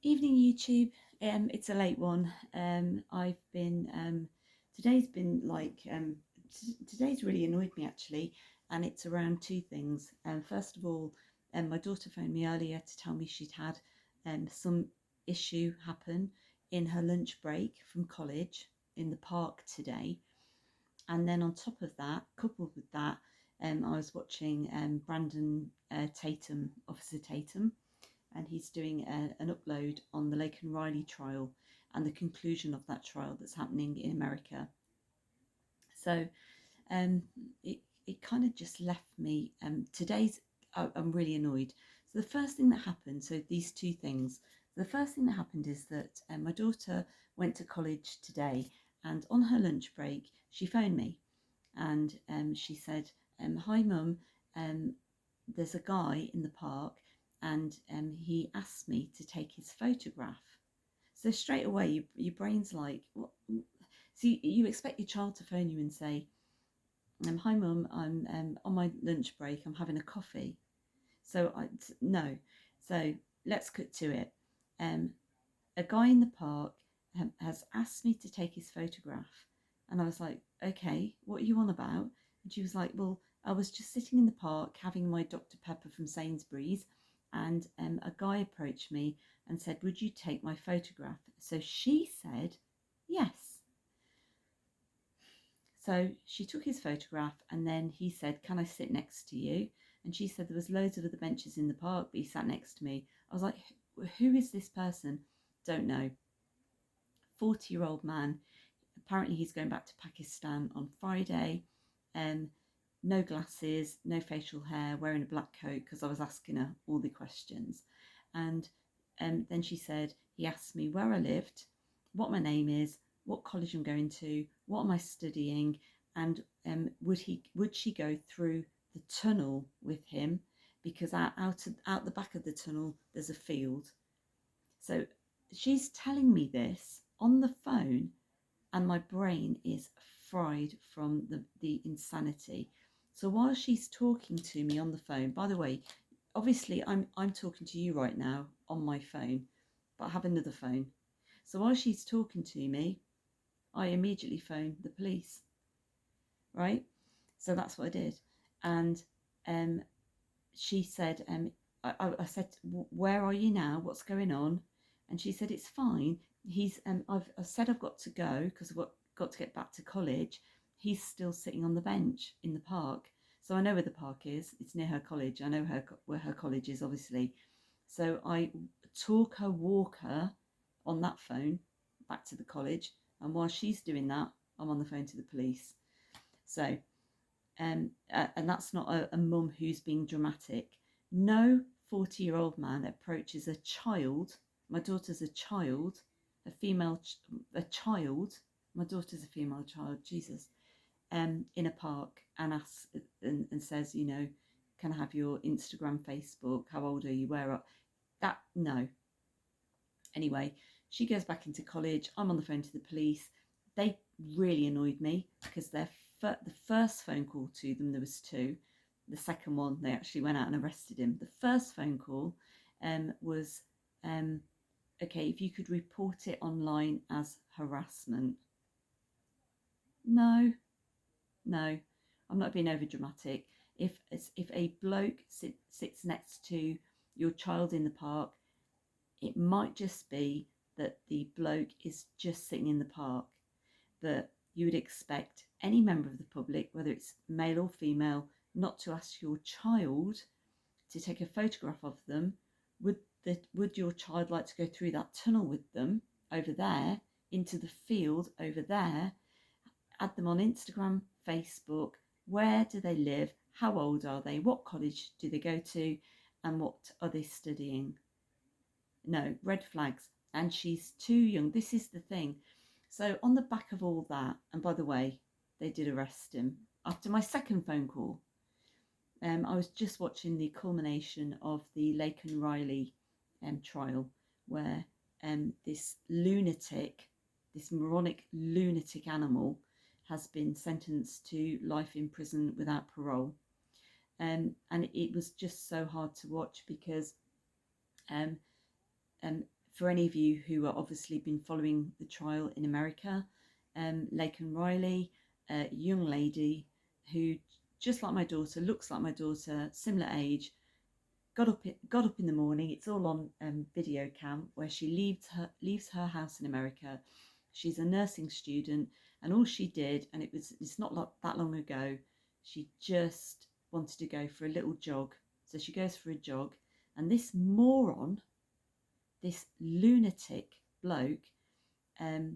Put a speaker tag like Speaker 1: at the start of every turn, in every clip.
Speaker 1: Evening YouTube. It's a late one. I've been today's been like today's really annoyed me actually, and it's around two things. First of all, my daughter phoned me earlier to tell me she'd had some issue happen in her lunch break from college in the park today, and then on top of that, coupled with that, I was watching Brandon Tatum, Officer Tatum, and he's doing an upload on the Laken Riley trial and the conclusion of that trial that's happening in America. So um, it, it kind of just left me. I'm really annoyed. So the first thing that happened, so these two things. The first thing that happened is that my daughter went to college today, and on her lunch break, she phoned me, and she said, "Hi, Mum. Um, there's a guy in the park, and he asked me to take his photograph." So straight away, your brain's like, "What?" So you expect your child to phone you and say, "Hi, Mum. I'm on my lunch break. I'm having a coffee." No. So let's cut to it. Um, a guy in the park has asked me to take his photograph. And I was like, "Okay, what are you on about?" And she was like, "Well, I was just sitting in the park having my Dr. Pepper from Sainsbury's, and a guy approached me and said, 'Would you take my photograph?' So she said, 'Yes.' So she took his photograph, and then he said, 'Can I sit next to you?' And she said there was loads of other benches in the park, but he sat next to me. I was like, who is this person? Don't know. 40-year-old man. Apparently he's going back to Pakistan on Friday. Um, no glasses, no facial hair, wearing a black coat, because I was asking her all the questions. And then she said, he asked me where I lived, what my name is, what college I'm going to, what am I studying, and would she go through the tunnel with him, because out the back of the tunnel there's a field. So she's telling me this on the phone, and my brain is fried from the insanity. So while she's talking to me on the phone, by the way, obviously I'm talking to you right now on my phone, but I have another phone. So while she's talking to me, I immediately phone the police, right? So that's what I did. And um, she said, I said, "Where are you now? What's going on?" And she said, "It's fine. I've said I've got to go because I've got to get back to college. He's still sitting on the bench in the park." So I know where the park is. It's near her college. I know where her college is, obviously. So I walk her on that phone back to the college. And while she's doing that, I'm on the phone to the police. So and that's not a mum who's being dramatic. No 40-year-old man approaches a child. My daughter's a child, a child. My daughter's a female child. Jesus, in a park, and asks and says, "Can I have your Instagram, Facebook? How old are you? Where are that?" No. Anyway, she goes back into college. I'm on the phone to the police. They really annoyed me because the first phone call to them, there was two. The second one, they actually went out and arrested him. The first phone call was, okay, if you could report it online as harassment. No, no, I'm not being over dramatic. If a bloke sits next to your child in the park, it might just be that the bloke is just sitting in the park, but you would expect any member of the public, whether it's male or female, not to ask your child to take a photograph of them. Would your child like to go through that tunnel with them over there into the field over there? Add them on Instagram, Facebook. Where do they live? How old are they? What college do they go to? And what are they studying? No, red flags. And she's too young. This is the thing. So on the back of all that, and by the way, they did arrest him after my second phone call. I was just watching the culmination of the Laken Riley trial, where this lunatic, this moronic lunatic animal, has been sentenced to life in prison without parole. And it was just so hard to watch because um, For any of you who are obviously been following the trial in America, Laken Riley, a young lady who, just like my daughter, looks like my daughter, similar age, got up in the morning. It's all on video cam, where she leaves her house in America. She's a nursing student, and all she did, and it's not like that long ago, she just wanted to go for a little jog. So she goes for a jog, and this moron, this lunatic bloke, do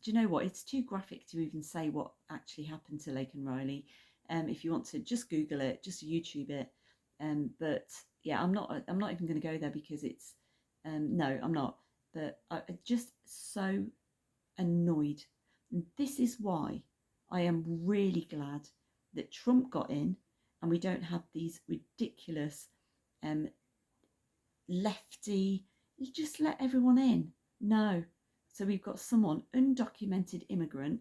Speaker 1: you know what? It's too graphic to even say what actually happened to Laken Riley. If you want to, just Google it, just YouTube it. But yeah, I'm not even going to go there, because it's no, I'm not. But I'm just so annoyed, and this is why I am really glad that Trump got in, and we don't have these ridiculous lefty, you just let everyone in. No. So we've got someone, undocumented immigrant,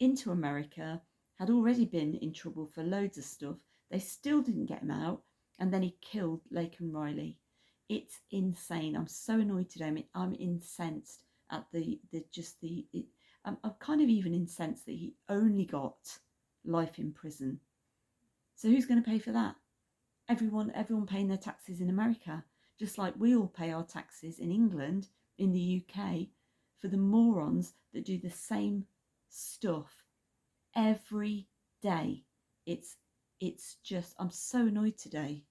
Speaker 1: into America, had already been in trouble for loads of stuff. They still didn't get him out, and then he killed Laken Riley. It's insane. I'm so annoyed today. I mean, I'm incensed at I'm kind of even incensed that he only got life in prison. So who's going to pay for that? Everyone paying their taxes in America, just like we all pay our taxes in England, in the UK, for the morons that do the same stuff every day. It's just, I'm so annoyed today.